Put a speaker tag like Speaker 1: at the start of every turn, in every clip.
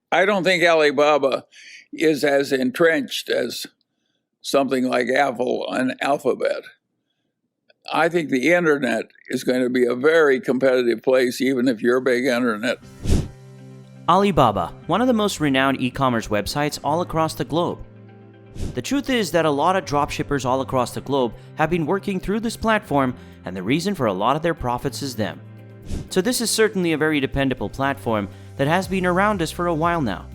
Speaker 1: I don't think Alibaba is as entrenched as something like Apple and Alphabet. I think the internet is going to be a very competitive place, even if you're a big internet.
Speaker 2: Alibaba, one of the most renowned e-commerce websites all across the globe. The truth is that a lot of dropshippers all across the globe have been working through this platform, and the reason for a lot of their profits is them. So this is certainly a very dependable platform that has been around us for a while now.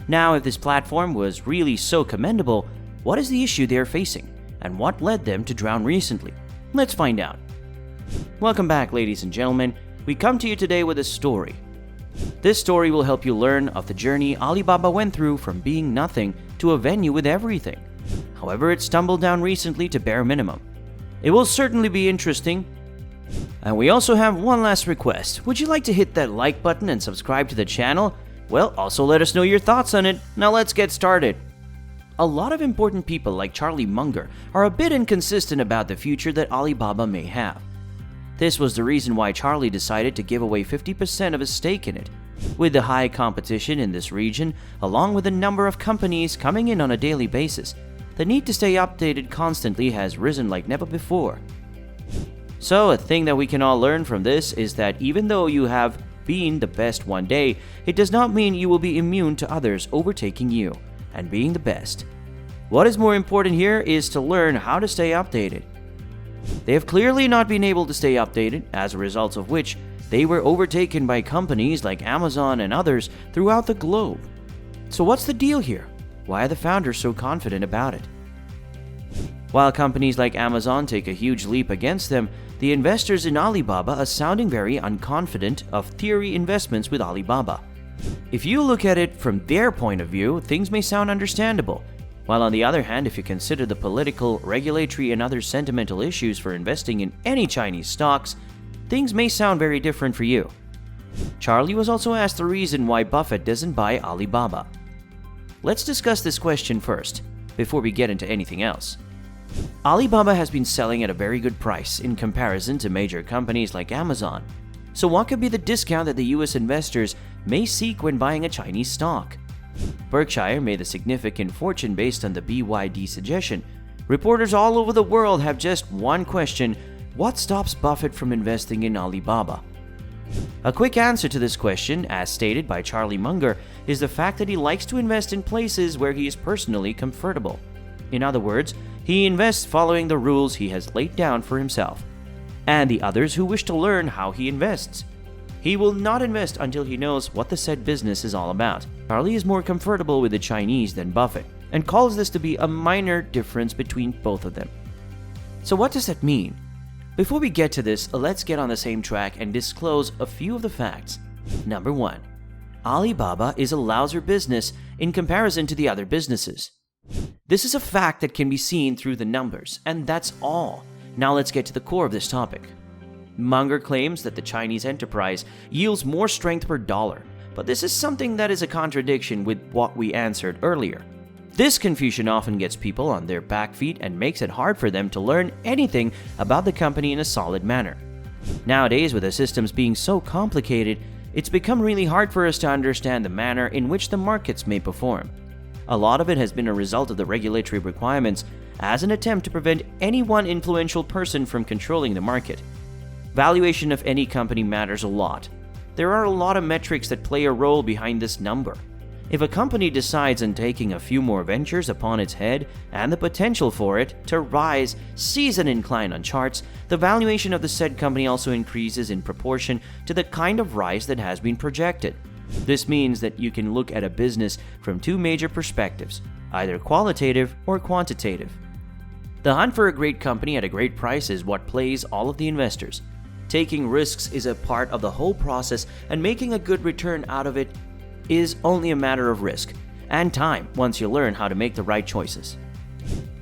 Speaker 2: Now, if this platform was really so commendable, what is the issue they are facing, and what led them to drown recently? Let's find out. Welcome back, ladies and gentlemen. We come to you today with a story. This story will help you learn of the journey Alibaba went through from being nothing to a venue with everything. However, it stumbled down recently to bare minimum. It will certainly be interesting. And we also have one last request. Would you like to hit that like button and subscribe to the channel? Well, also let us know your thoughts on it. Now let's get started. A lot of important people like Charlie Munger are a bit inconsistent about the future that Alibaba may have. This was the reason why Charlie decided to give away 50% of his stake in it. With the high competition in this region, along with the number of companies coming in on a daily basis, the need to stay updated constantly has risen like never before. So a thing that we can all learn from this is that even though you have been the best one day, it does not mean you will be immune to others overtaking you and being the best. What is more important here is to learn how to stay updated. They have clearly not been able to stay updated, as a result of which they were overtaken by companies like Amazon and others throughout the globe. So what's the deal here? Why are the founders so confident about it? While companies like Amazon take a huge leap against them, the investors in Alibaba are sounding very unconfident of theory investments with Alibaba. If you look at it from their point of view, things may sound understandable. While on the other hand, if you consider the political, regulatory, and other sentimental issues for investing in any Chinese stocks, things may sound very different for you. Charlie was also asked the reason why Buffett doesn't buy Alibaba. Let's discuss this question first, before we get into anything else. Alibaba has been selling at a very good price in comparison to major companies like Amazon. So what could be the discount that the US investors may seek when buying a Chinese stock? Berkshire made a significant fortune based on the BYD suggestion. Reporters all over the world have just one question: what stops Buffett from investing in Alibaba? A quick answer to this question, as stated by Charlie Munger, is the fact that he likes to invest in places where he is personally comfortable. In other words, he invests following the rules he has laid down for himself, and the others who wish to learn how he invests. He will not invest until he knows what the said business is all about. Charlie is more comfortable with the Chinese than Buffett, and calls this to be a minor difference between both of them. So what does that mean? Before we get to this, let's get on the same track and disclose a few of the facts. Number 1. Alibaba is a louser business in comparison to the other businesses. This is a fact that can be seen through the numbers, and that's all. Now let's get to the core of this topic. Munger claims that the Chinese enterprise yields more strength per dollar, but this is something that is a contradiction with what we answered earlier. This confusion often gets people on their back feet and makes it hard for them to learn anything about the company in a solid manner. Nowadays, with the systems being so complicated, it's become really hard for us to understand the manner in which the markets may perform. A lot of it has been a result of the regulatory requirements as an attempt to prevent any one influential person from controlling the market. Valuation of any company matters a lot. There are a lot of metrics that play a role behind this number. If a company decides on taking a few more ventures upon its head and the potential for it to rise sees an incline on charts, the valuation of the said company also increases in proportion to the kind of rise that has been projected. This means that you can look at a business from two major perspectives, either qualitative or quantitative. The hunt for a great company at a great price is what plays all of the investors. Taking risks is a part of the whole process, and making a good return out of it is only a matter of risk and time once you learn how to make the right choices.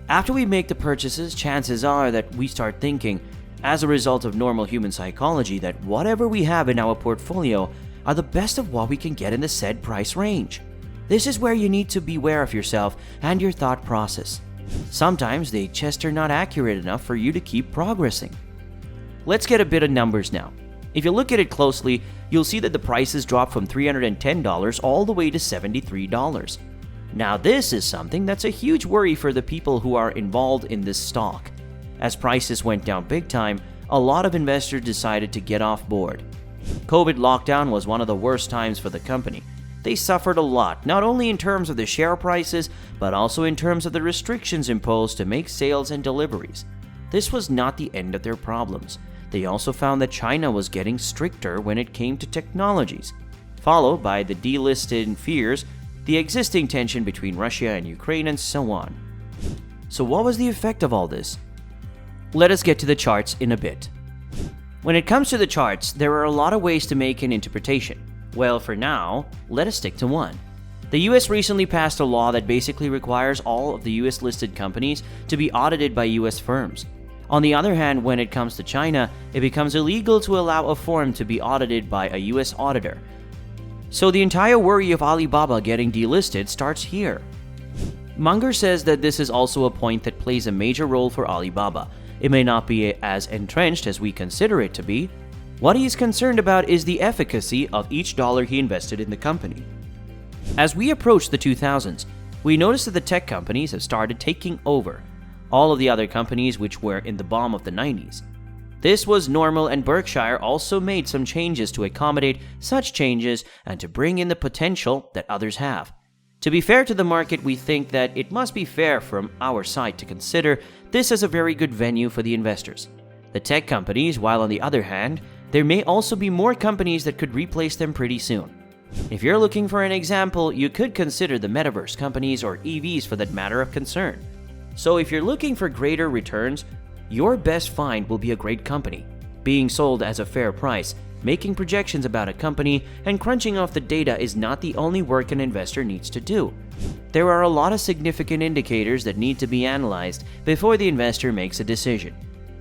Speaker 2: After we make the purchases, chances are that we start thinking, as a result of normal human psychology, that whatever we have in our portfolio are the best of what we can get in the said price range. This is where you need to beware of yourself and your thought process. Sometimes they just are not accurate enough for you to keep progressing. Let's get a bit of numbers now. If you look at it closely, you'll see that the prices dropped from $310 all the way to $73. Now this is something that's a huge worry for the people who are involved in this stock. As prices went down big time, a lot of investors decided to get off board. COVID lockdown was one of the worst times for the company. They suffered a lot, not only in terms of the share prices, but also in terms of the restrictions imposed to make sales and deliveries. This was not the end of their problems. They also found that China was getting stricter when it came to technologies, followed by the delisted fears, the existing tension between Russia and Ukraine, and so on. So what was the effect of all this? Let us get to the charts in a bit. When it comes to the charts, there are a lot of ways to make an interpretation. Well, for now, let us stick to one. The US recently passed a law that basically requires all of the US listed companies to be audited by US firms. On the other hand, when it comes to China, it becomes illegal to allow a firm to be audited by a US auditor. So the entire worry of Alibaba getting delisted starts here. Munger says that this is also a point that plays a major role for Alibaba. It may not be as entrenched as we consider it to be. What he is concerned about is the efficacy of each dollar he invested in the company. As we approach the 2000s, we notice that the tech companies have started taking over all of the other companies which were in the bomb of the 90s. This was normal, and Berkshire also made some changes to accommodate such changes and to bring in the potential that others have. To be fair to the market, we think that it must be fair from our side to consider this as a very good venue for the investors. The tech companies, while on the other hand, there may also be more companies that could replace them pretty soon. If you're looking for an example, you could consider the metaverse companies or EVs for that matter of concern. So if you're looking for greater returns, your best find will be a great company, being sold as a fair price. Making projections about a company and crunching off the data is not the only work an investor needs to do. There are a lot of significant indicators that need to be analyzed before the investor makes a decision.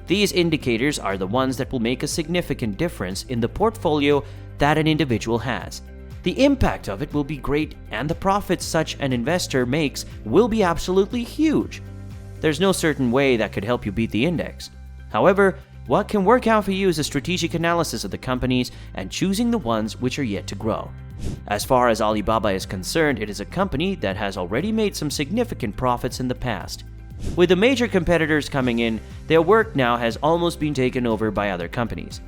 Speaker 2: These indicators are the ones that will make a significant difference in the portfolio that an individual has. The impact of it will be great, and the profits such an investor makes will be absolutely huge. There's no certain way that could help you beat the index. However, what can work out for you is a strategic analysis of the companies and choosing the ones which are yet to grow. As far as Alibaba is concerned, it is a company that has already made some significant profits in the past. With the major competitors coming in, their work now has almost been taken over by other companies.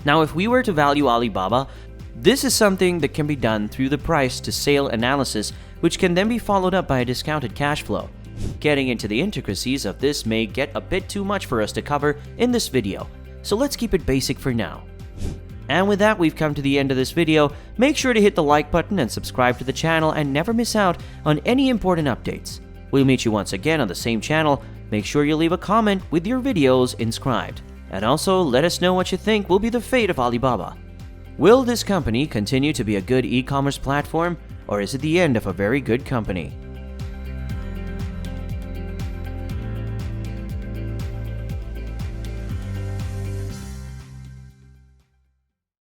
Speaker 2: Now, if we were to value Alibaba, this is something that can be done through the price to sale analysis, which can then be followed up by a discounted cash flow. Getting into the intricacies of this may get a bit too much for us to cover in this video, so let's keep it basic for now. And with that, we've come to the end of this video. Make sure to hit the like button and subscribe to the channel and never miss out on any important updates. We'll meet you once again on the same channel. Make sure you leave a comment with your videos inscribed. And also, let us know what you think will be the fate of Alibaba. Will this company continue to be a good e-commerce platform, or is it the end of a very good company?